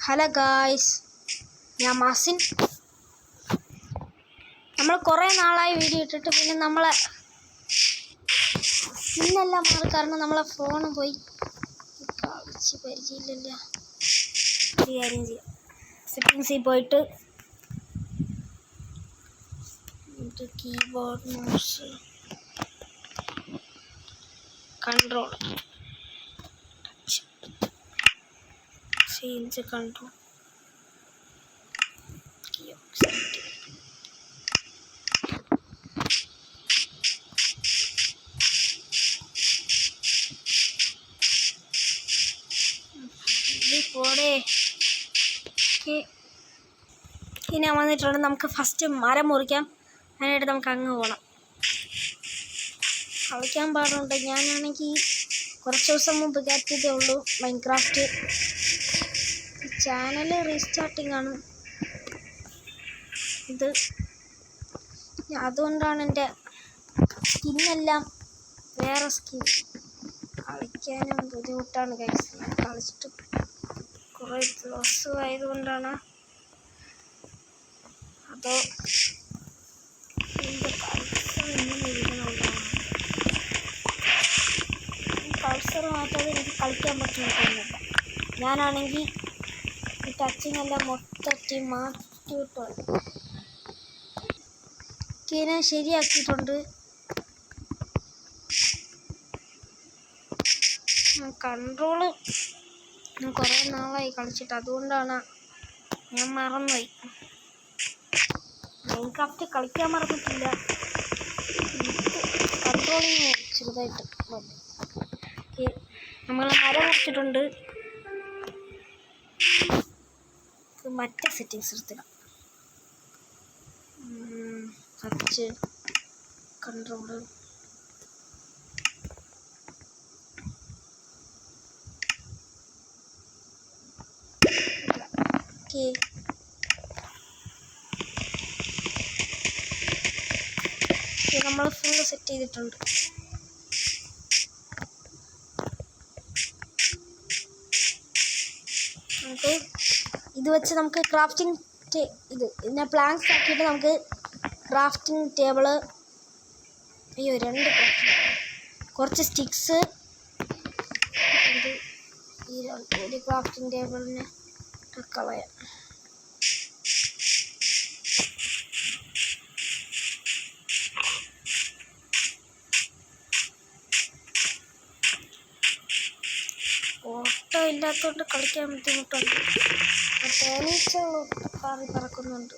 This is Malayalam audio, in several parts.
ഹലോ ഗായ്സ്, ഞാൻ മാസിൻ. നമ്മൾ കുറേ നാളായി വീഡിയോ ഇട്ടിട്ട് പിന്നെ ഇന്നെല്ലാം മാറി. കാരണം നമ്മളെ ഫോൺ പോയി കളിച്ച് പരിചയമില്ല. ഒരു കാര്യം ചെയ്യാം, സെറ്റിങ്സിൽ പോയിട്ട് keyboard mouse control change control പോടെ. ഇനി വന്നിട്ടുണ്ട്. നമുക്ക് ഫസ്റ്റ് മരം മുറിക്കാം. അതിനായിട്ട് നമുക്ക് അങ്ങ് പോകണം. കളിക്കാൻ പാടുണ്ട്. ഞാനാണെങ്കിൽ കുറച്ച് ദിവസം മുമ്പ് കയറ്റിയതേ ഉള്ളൂ മൈൻക്രാഫ്റ്റ്. ചാനൽ റീസ്റ്റാർട്ടിങ് ആണ് ഇത്. അതുകൊണ്ടാണ് എൻ്റെ സ്കിന്നെല്ലാം വേറെ സ്കിൻ. കളിക്കാനും ബുദ്ധിമുട്ടാണ് ഗൈസ്. കളിച്ചിട്ട് കുറേ ദിവസമായതുകൊണ്ടാണ്. അതോ എൻ്റെ കൾച്ചർ ഇങ്ങനെ ഇരിക്കണമുണ്ടാണ്. കൾച്ചർ മാറ്റാതെ എനിക്ക് കളിക്കാൻ പറ്റുന്നില്ല. ഞാനാണെങ്കിൽ ഈ ടച്ചിങ് എല്ലാം മൊത്തത്തിൽ മാറ്റിയിട്ടുണ്ട്. ഇതിനെ ശരിയാക്കിയിട്ടുണ്ട്. കൺട്രോള് കുറേ നാളായി കളിച്ചിട്ട്, അതുകൊണ്ടാണ് ഞാൻ മറന്നുപോയി. മൈൻക്രാഫ്റ്റ് കളിക്കാൻ മറന്നിട്ടില്ല. കൺട്രോളിങ് ചെറുതായിട്ട് നമ്മൾ മരം മുറിച്ചിട്ടുണ്ട്. മറ്റേ സെറ്റിങ്സ് എടുത്തിടാം. സെർച്ച് കൺട്രോള് നമ്മൾ ഫുള്ള് സെറ്റ് ചെയ്തിട്ടുണ്ട്. നമുക്ക് ഇത് വെച്ച് നമുക്ക് ക്രാഫ്റ്റിംഗ് ഇതിനെ പ്ലാങ്ക്സ് ആക്കിയിട്ട് നമുക്ക് ക്രാഫ്റ്റിംഗ് ടേബിള്, കുറച്ച് സ്റ്റിക്സ്, ഒരു ക്രാഫ്റ്റിംഗ് ടേബിളിനെ കളയാം. ഓട്ടോ ഇല്ലാത്തതുകൊണ്ട് കളിക്കാൻ ബുദ്ധിമുട്ടുണ്ട്. തേനീച്ചകൾ പാറി പറക്കുന്നുണ്ട്.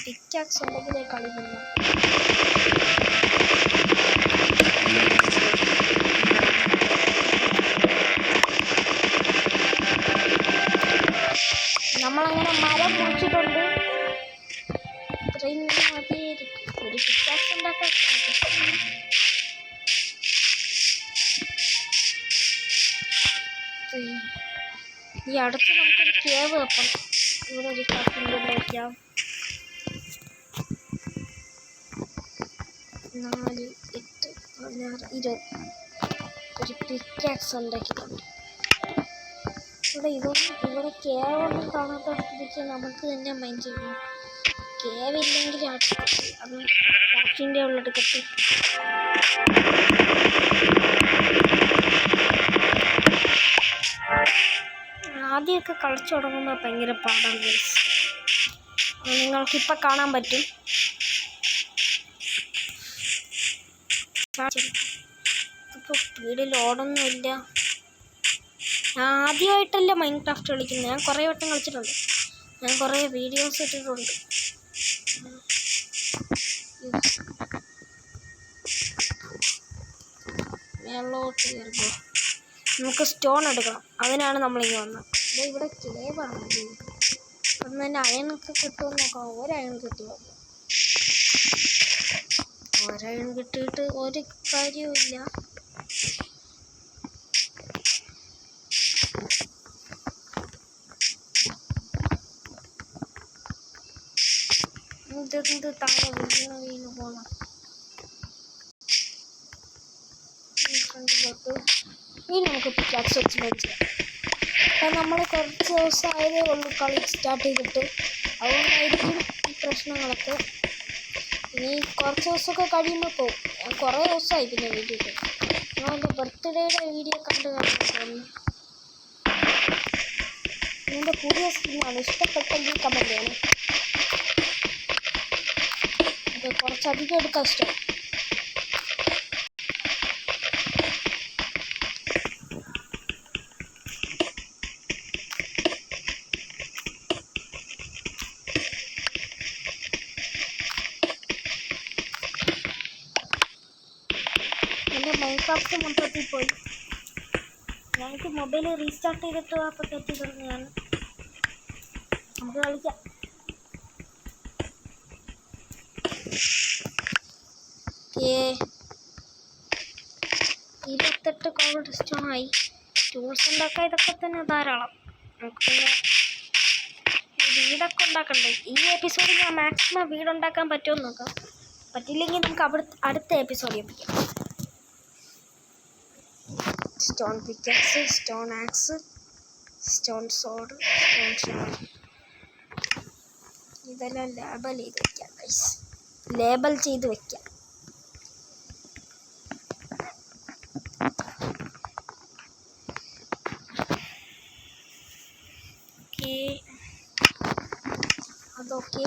പിക്കാക്സ് ഉണ്ടെങ്കിലേ കളി പോകുന്നു. നമ്മളങ്ങനെ മരം മുറിച്ചിട്ടുണ്ട്. ഇത്രയും മതിയായിരിക്കും. ഒരു പിക്കാക്സ് ഉണ്ടാക്കാൻ ഈ അടുത്ത് നമുക്കൊരു കേവ് വെക്കണം. ഇവിടെ ഒരു ക്രാഫ്റ്റിംഗ് വയ്ക്കാം. 4, 8, 16, 20 ഒരു പിക്കാക്സ് ഉണ്ടാക്കിയിട്ടുണ്ട്. ഇവിടെ കേവൊന്നും കാണാത്ത സ്ഥിതിക്ക് നമുക്ക് തന്നെ മൈൻഡ് ചെയ്യണം. കേവില്ലെങ്കിൽ അത് ക്രാഫ്റ്റിൻ്റെ ഉള്ളെടുക്കട്ടെ. ആദ്യമൊക്കെ കളിച്ചു തുടങ്ങുമ്പോൾ ഭയങ്കര പാടാണ്. നിങ്ങൾക്കിപ്പോൾ കാണാൻ പറ്റും. ഇപ്പോൾ സ്പീഡിൽ ഓടൊന്നുമില്ല. ഞാൻ ആദ്യമായിട്ടല്ല മൈൻക്രാഫ്റ്റ് കളിക്കുന്നത്. ഞാൻ കുറേ വട്ടം കളിച്ചിട്ടുണ്ട്. ഞാൻ കുറേ വീഡിയോസ് ഇട്ടിട്ടുണ്ട്. മേലോട്ട് കയറുമ്പോൾ നമുക്ക് സ്റ്റോൺ എടുക്കണം. അതിനാണ് നമ്മളിങ്ങനെ വന്നത്. ഇവിടെ കേവാണ്. അന്ന് തന്നെ അയണൊക്കെ കിട്ടുമെന്ന് നോക്കാം. ഒരയൺ കിട്ടിയോ? ഒരയൺ കിട്ടിയിട്ട് ഒരു കാര്യവുമില്ല. ഇതെന്ത് താഴെ വീണ് പോകണം. ഫ്രണ്ടിലോട്ട്. ഇനി നമുക്ക് പിക്കാക്സ് വെച്ച് ചെയ്യാം. അപ്പം നമ്മൾ കുറച്ച് ദിവസമായതേ ഉള്ളൂ കളി സ്റ്റാർട്ട് ചെയ്തിട്ട്, അതുകൊണ്ടായിരിക്കും ഈ പ്രശ്നങ്ങളൊക്കെ. ഇനി കുറച്ച് ദിവസമൊക്കെ കഴിയുമ്പോൾ പോകും. ഞാൻ കുറേ ദിവസമായി പിന്നെ വീഡിയോ ഇട്ട്. ഞാൻ എൻ്റെ ബർത്ത്ഡേയുടെ വീഡിയോ കണ്ട് തോന്നുന്നു. എൻ്റെ പുതിയ സ്കിന്നാണ്, ഇഷ്ടപ്പെട്ടെങ്കിൽ കമൻറ്റ് ചെയ്യണം. അത് കുറച്ചധികം എടുക്കാൻ ഇഷ്ടം. എൻ്റെ മൈൻക്രാഫ്റ്റ് മൊത്തത്തിൽ പോയി. ഞങ്ങൾക്ക് മൊബൈൽ റീസ്റ്റാർട്ട് ചെയ്തിട്ട് അപ്പോൾ തെറ്റി തുടങ്ങിയാണ്. നമുക്ക് കളിക്കാം. Okay, 28 Covid സ്റ്റോണായി. ടൂൾസ് ഉണ്ടാക്കാൻ ഇതൊക്കെ തന്നെ ധാരാളം. നമുക്ക് വീടൊക്കെ ഉണ്ടാക്കണ്ടേ. ഈ എപ്പിസോഡിൽ ഞാൻ മാക്സിമം വീടുണ്ടാക്കാൻ പറ്റുമെന്ന് നോക്കാം. പറ്റില്ലെങ്കിൽ നമുക്ക് അടുത്ത എപ്പിസോഡ് ചെയ്യിപ്പിക്കാം. Stone pickaxe, stone axe, stone sword, stone shower, ഇതെല്ലാം ലേബൽ ചെയ്ത് വെക്കാം ഗൈസ്. ലേബൽ ചെയ്ത് വെക്കാം. ഓക്കെ, അതൊക്കെ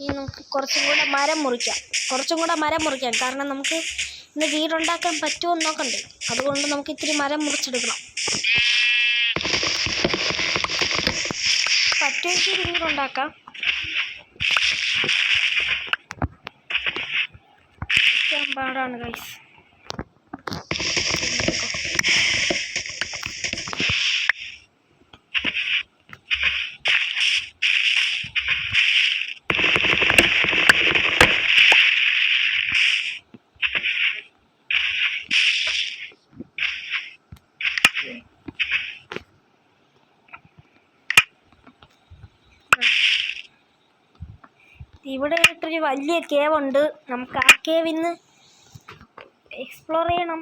ഇനി നമുക്ക് കുറച്ചും കൂടെ മരം മുറിക്കാം. കാരണം നമുക്ക് ഇന്ന് വീടുണ്ടാക്കാൻ പറ്റുമോ എന്ന് നോക്കണ്ടേ. അതുകൊണ്ട് നമുക്ക് ഇത്തിരി മരം മുറിച്ചെടുക്കണം. പറ്റുമെങ്കിൽ വീടുണ്ടാക്കാം. പാടാണ് ഗൈസ്. ഇവിടെ ഒരു വലിയ കേവ് ഉണ്ട്. നമുക്ക് ആ കേവിൽ നിന്ന് എക്സ്പ്ലോർ ചെയ്യണം.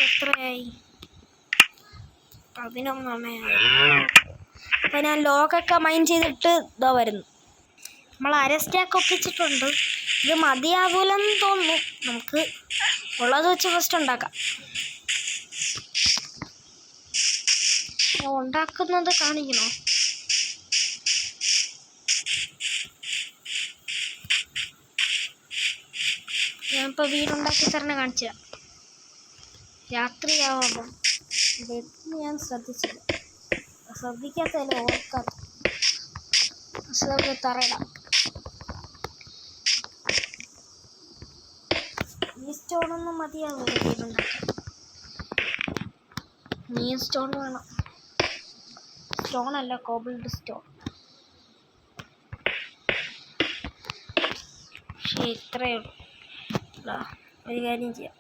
എത്രയായി? 11. അപ്പം ഞാൻ ലോക്കൊക്കെ മൈൻ ചെയ്തിട്ട് ഇതാ വരുന്നു. നമ്മൾ അരസ്റ്റാക്ക് ഒപ്പിച്ചിട്ടുണ്ട്. ഇത് മതിയാകൂലെന്ന് തോന്നുന്നു. നമുക്ക് ഉള്ളത് വെച്ച് ഫസ്റ്റ് ഉണ്ടാക്കാം. ഉണ്ടാക്കുന്നത് കാണിക്കണോ? ഞാനിപ്പോൾ വീടുണ്ടാക്കി തന്നെ കാണിച്ചു തരാം. രാത്രിയാവുമ്പം ഇതെന്ന് ഞാൻ ശ്രദ്ധിക്കാത്തതല്ല, ഓർക്കാത്ത തറയിടാം. ഈ സ്റ്റോണൊന്നും മതിയാവില്ല വീടുണ്ടാക്കാൻ. നീ സ്റ്റോൺ വേണം. സ്റ്റോണല്ല, കോബിൾഡ് സ്റ്റോൺ. പക്ഷേ ഇത്രയേ ഉള്ളൂ. ഒരു കാര്യം ചെയ്യാം,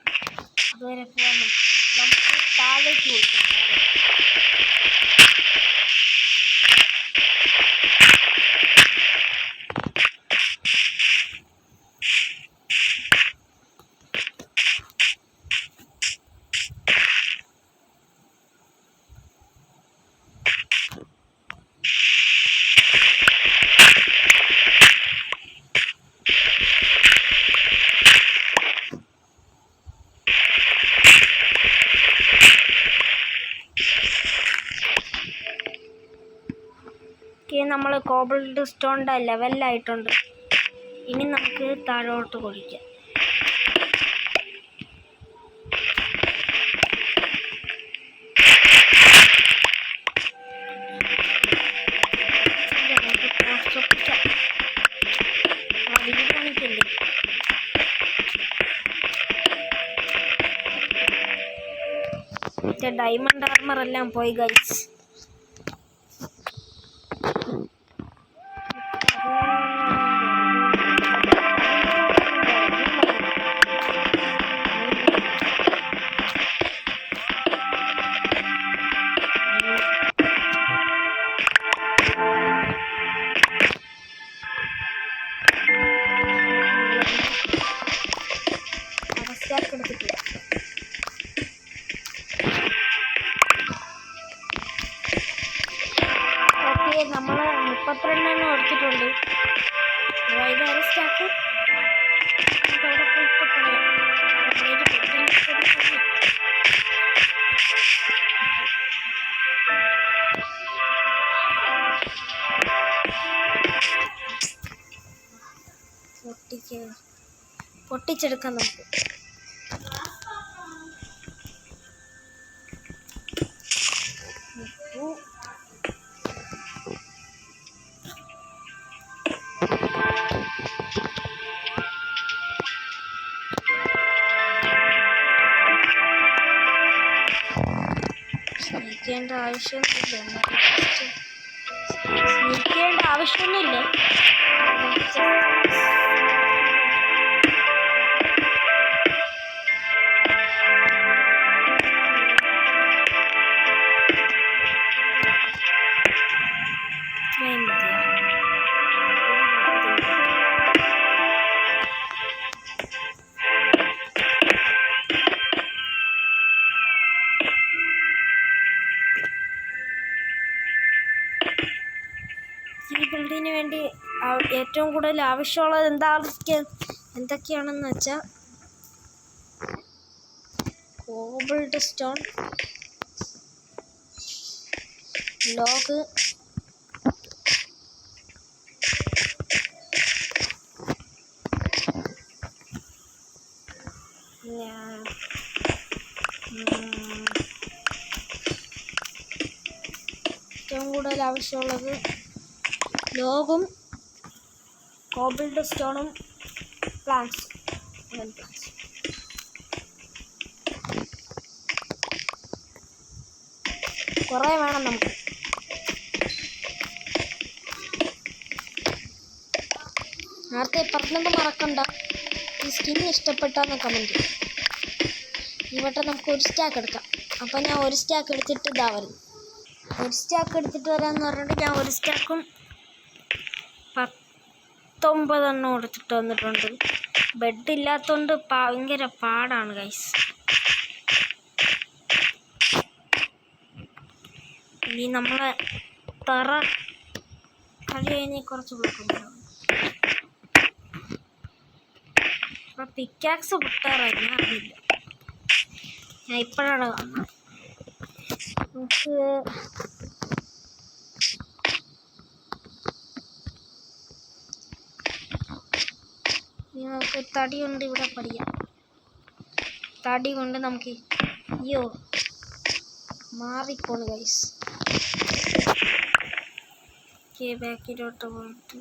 അതുവരെ പോകാൻ നമുക്ക് താഴേക്ക് കൊടുക്കാം. നമ്മൾ കോബിൾഡ് സ്റ്റോണിൻ്റെ ലെവലിലായിട്ടുണ്ട്. ഇനി നമുക്ക് താഴോട്ട് കുഴിക്കാം. ഡയമണ്ട് ആർമർ എല്ലാം പോയി ഗൈസ്. 32 എടുത്തിട്ടുണ്ട്. അതായത് അര സ്റ്റാക്ക് അവിടെ പോയിട്ട് പറയാം. പൊട്ടിച്ചെടുക്കാം നമുക്ക്. സ്നേഹിക്കേണ്ട ആവശ്യമൊന്നുമില്ല. ഈ ബിൽഡിങ്ങിന് വേണ്ടി ഏറ്റവും കൂടുതൽ ആവശ്യമുള്ളത് എന്തൊക്കെയാണെന്ന് വെച്ചാൽ കോബിൾഡ് സ്റ്റോൺ, ലോഗ്, ഏറ്റവും കൂടുതൽ ആവശ്യമുള്ളത് ലോഗും കോബിൾഡ് സ്റ്റോണും പ്ലാന്റ്സ്. കുറേ വേണം നമുക്ക്. നേരത്തെ പറഞ്ഞത് മറക്കണ്ട, ഈ സ്കിൻ ഇഷ്ടപ്പെട്ടാന്ന് കമൻറ്റ്. ഈ വട്ടം നമുക്ക് ഒരു സ്റ്റാക്ക് എടുക്കാം. അപ്പം ഞാൻ ഒരു സ്റ്റാക്ക് എടുത്തിട്ട് ഇതാ വരും. ഒരു സ്റ്റാക്ക് എടുത്തിട്ട് വരാമെന്ന് പറഞ്ഞിട്ട് ഞാൻ ഒരു സ്റ്റാക്കും 19 എടുത്തിട്ട് വന്നിട്ടുണ്ട്. ബെഡ് ഇല്ലാത്തതുകൊണ്ട് ഭയങ്കര പാടാണ് ഗൈസ്. ഇനി നമ്മളെ തറ കളി കഴിഞ്ഞ് കുറച്ച് വിളിക്കുന്നുണ്ടാവും. അപ്പം പിക്കാക്സ് പൊട്ടാറായി, ഞാൻ അറിയില്ല. ഞാൻ ഇപ്പോഴാണ് കാണുന്നത്. നമുക്ക് തടി കൊണ്ട് ഇവിടെ പഠിക്കാം. തടി കൊണ്ട് നമുക്ക് അയ്യോ മാറിപ്പോണ് ഗൈസ്. ബാക്കിലോട്ട് പോയിട്ട്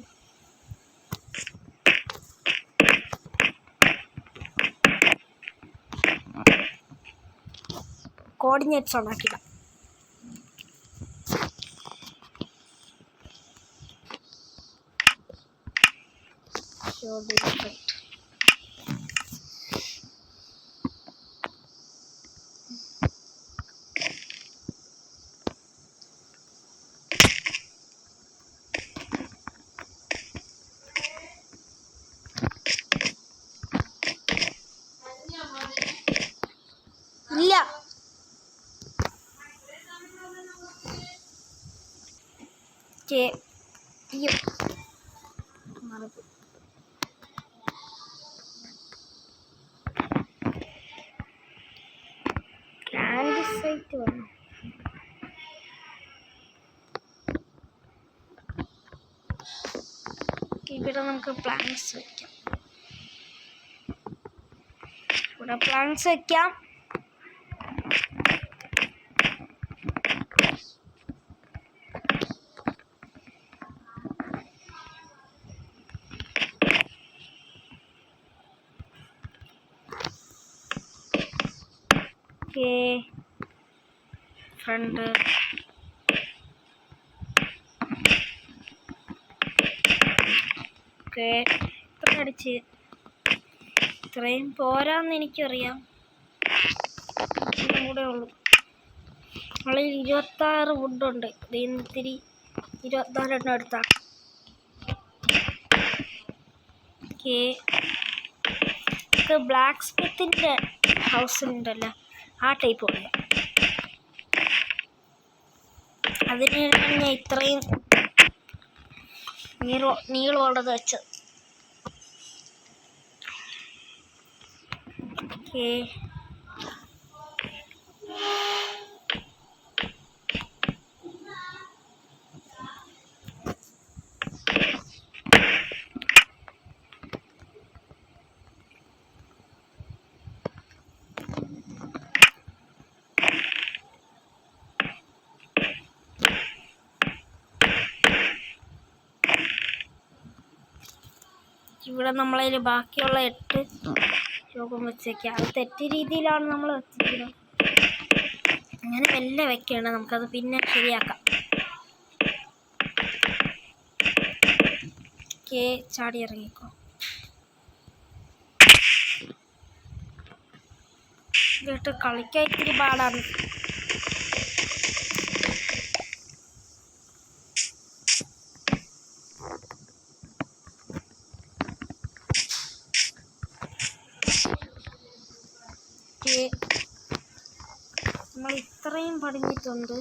കോർഡിനേറ്റ്സ് ഉണ്ടാക്കിടാം. ഇല്ല സൈറ്റ് വേണം. ഇവിടെ നമുക്ക് പ്ലാന്റ്സ് വെക്കാം. ഇവിടെ പ്ലാന്റ്സ് വെക്കാം. ഫ്രണ്ട് ഇത്ര അടിച്ച് ഇത്രയും പോരാന്ന് എനിക്കറിയാം. കൂടെ ഉള്ളു. നമ്മളിൽ 26 വുഡുണ്ട്. ഇത്തിരി 24 എടുത്താ. ഇത് ബ്ലാക്ക് സ്മിത്തിൻ്റെ ഹൗസിലുണ്ടല്ലോ, ആ ടൈപ്പ് പറയാം. അതിനാണ് ഞാൻ ഇത്രയും നീളമുള്ളത് വെച്ച്. ഓക്കെ, ഇവിടെ നമ്മളതിൽ ബാക്കിയുള്ള 8 രൂപം വെച്ചേക്കാം. അത് തെറ്റ് രീതിയിലാണ് നമ്മൾ വെച്ചിരിക്കുന്നത്. അങ്ങനെ മെല്ലെ വെക്കണം, നമുക്കത് പിന്നെ ശരിയാക്കാം. ഓക്കെ, ചാടി ഇറങ്ങിക്കോ. ഇതിട്ട് കളിക്കാൻ ഇത്തിരി പാടാണ്. നമ്മൾ ഇത്രയും പടിഞ്ഞിട്ടുണ്ട്.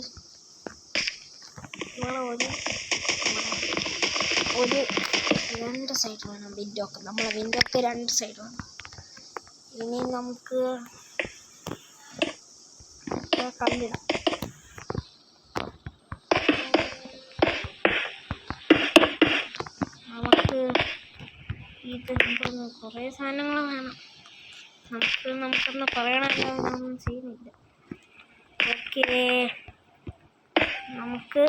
ഒരു 2 സൈഡ് വേണം വിൻഡോക്ക്. നമ്മളെ വിൻഡോക്ക് 2 സൈഡ് വേണം. ഇനി നമുക്ക് കല്ലിടാം. നമുക്ക് ഇത് കുറേ സാധനങ്ങൾ വേണം. നമുക്കൊന്ന് പറയണമല്ലോ, ഒന്നും ചെയ്യുന്നില്ല. ഓക്കെ, നമുക്ക്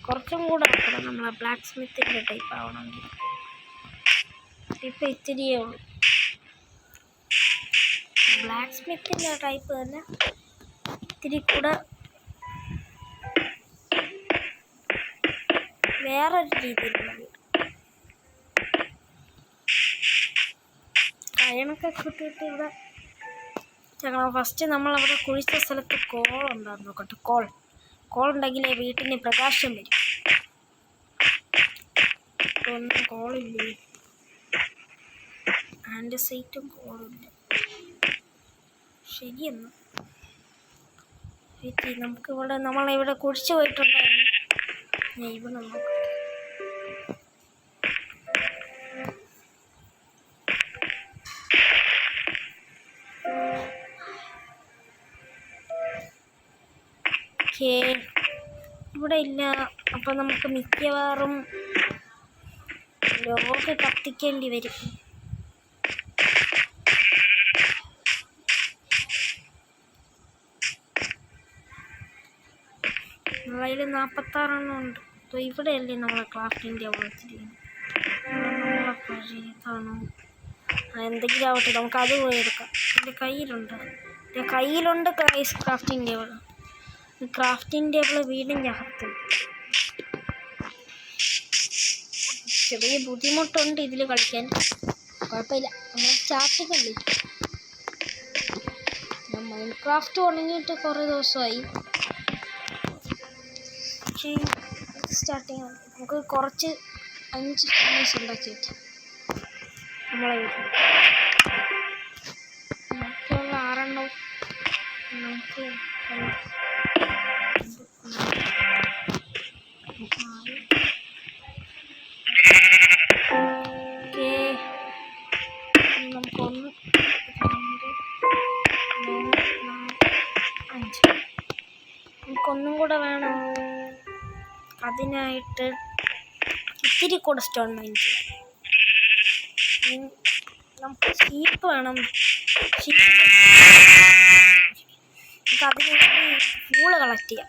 കുറച്ചും കൂടെ നോക്കണം. നമ്മളെ ബ്ലാക്ക് സ്മിത്തിൻ്റെ ടൈപ്പ് ആവണമെങ്കിൽ ഇപ്പം ഇത്തിരിയേ ഉള്ളൂ. ബ്ലാക്ക് സ്മിത്തിൻ്റെ ടൈപ്പ് തന്നെ ഇത്തിരി കൂടെ വേറൊരു രീതിയിലുള്ള വീട്. കയണൊക്കെ കിട്ടിയിട്ട് ഇവിടെ ഫസ്റ്റ് നമ്മളവിടെ കുഴിച്ച സ്ഥലത്ത് കോളുണ്ടായിരുന്നു. നോക്കട്ടെ, കോൾ ഉണ്ടെങ്കിലേ വീട്ടിന് പ്രകാശം വരും. ഒന്നും കോളില്ലേ, ആൻഡസൈറ്റും കോളില്ല. ശരിയെന്ന് നമുക്കിവിടെ നമ്മളിവിടെ കുഴിച്ചു പോയിട്ടുണ്ടായിരുന്നു. ഇവിടെ നോക്കാം. ഇവിടെ ഇല്ല. അപ്പം നമുക്ക് മിക്കവാറും ലോക്ക് കത്തിക്കേണ്ടി വരും. അതിൽ 46 എണ്ണം ഉണ്ട്. അപ്പോൾ ഇവിടെയല്ലേ നമ്മളെ ക്രാഫ്റ്റിംഗ് ടേബിൾ വെച്ചിരിക്കുന്നത്. നമ്മളെ പഴയതാണോ എന്തെങ്കിലും ആവട്ടെ, നമുക്കത് പോയി എടുക്കാം. എൻ്റെ കയ്യിലുണ്ട് ക്രാഫ്റ്റിംഗ് ടേബിൾ. ക്രാഫ്റ്റിംഗ് ടേബിൾ വീടിൻ്റെ അകത്ത്. ചെറിയ ബുദ്ധിമുട്ടുണ്ട് ഇതിൽ കളിക്കാൻ. കുഴപ്പമില്ല, നമ്മൾ സ്റ്റാർട്ടിങ്ങല്ലേ. മൈൻക്രാഫ്റ്റ് തുടങ്ങിയിട്ട് കുറേ ദിവസമായി. സ്റ്റാർട്ടിങ് നമുക്ക് കുറച്ച് 5 ഫിനിഷ് ഉണ്ടാക്കിയിട്ട് നമ്മളെ വീട്ടിൽ ബാക്കിയുള്ള 6 എണ്ണവും നമുക്ക് നമുക്കൊന്ന് 2 3 4 5 നമുക്കൊന്നും കൂടെ വേണം. അതിനായിട്ട് ഇത്തിരി കൂടെ സ്റ്റോൺ മൈൻ ചെയ്യാം. നമുക്ക് ഷീപ്പ് വേണം. നമുക്ക് അതിനുവേണ്ടി ഫ്യൂള് കളക്ട് ചെയ്യാം.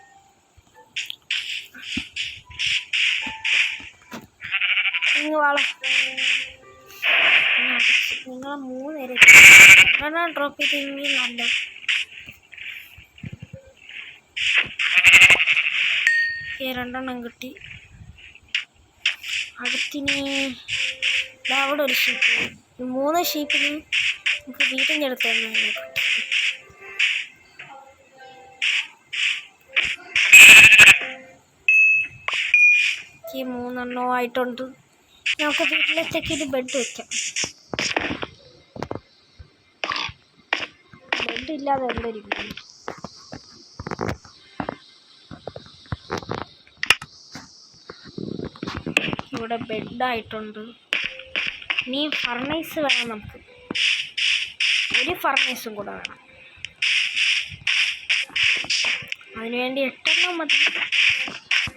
നിങ്ങളെ 3 പേര് ഡ്രോപ്പ് ചെയ്തെങ്കിൽ നല്ലത്. രണ്ടെണ്ണം കിട്ടി. അടുത്തിനി അവിടെ ഒരു ഷീപ്പ്. 3 ഷീപ്പിന് നമുക്ക് വീട്ടിൻ്റെ അടുത്ത് തന്നെ നോക്കാം. 3 എണ്ണവും ആയിട്ടുണ്ട്. നമുക്ക് വീട്ടിലേക്ക് ഒരു ബെഡ് വയ്ക്കാം. ബെഡ് ഇല്ലാതെ എന്തൊരു വീട്. ഇവിടെ ബെഡായിട്ടുണ്ട്. ഇനി ഫർണൈസ് വേണം നമുക്ക്. ഒരു ഫർണൈസും കൂടെ വേണം. അതിനുവേണ്ടി 8 എണ്ണം മതി.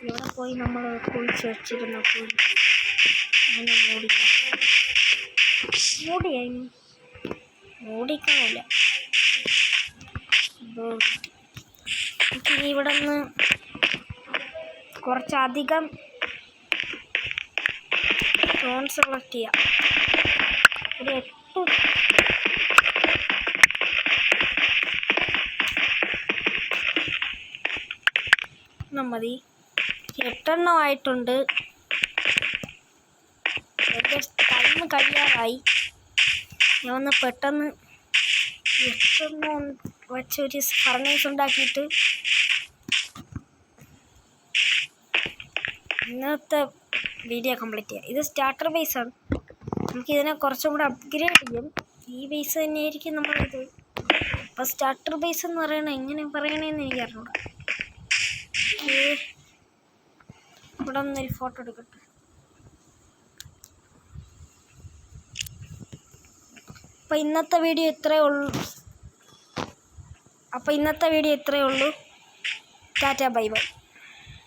ഇവിടെ പോയി നമ്മൾ കുളിച്ച് വെച്ചിരുന്ന കുഴി അതിനെ മൂടിക്കാനില്ല. ഇനി ഇവിടെ നിന്ന് കുറച്ചധികം സ്റ്റോൺസ് കളക്ട് ചെയ്യാം. ഒരു 8 മതി. 8 എണ്ണം ആയിട്ടുണ്ട്. എൻ്റെ ടൈം കഴിയാറായി. ഞാൻ ഒന്ന് പെട്ടെന്ന് 8 എണ്ണം വെച്ചൊരു ഫർണൈസ് ഉണ്ടാക്കിയിട്ട് ഇന്നത്തെ വീഡിയോ കംപ്ലീറ്റ് ചെയ്യാം. ഇത് സ്റ്റാർട്ടർ ബേസാണ്. നമുക്കിതിനെ കുറച്ചും കൂടെ അപ്ഗ്രേഡ് ചെയ്യും. ഈ ബേസ് തന്നെയായിരിക്കും നമ്മളിത്. അപ്പോൾ സ്റ്റാർട്ടർ ബേസ് എന്ന് പറയണത് എങ്ങനെ പറയണമെന്ന് എനിക്ക് അറിഞ്ഞൂടാ. ഇവിടെ ഒന്നൊരു ഫോട്ടോ എടുക്കട്ടെ. അപ്പോൾ ഇന്നത്തെ വീഡിയോ ഇത്രയേ ഉള്ളൂ. Tata bye bye.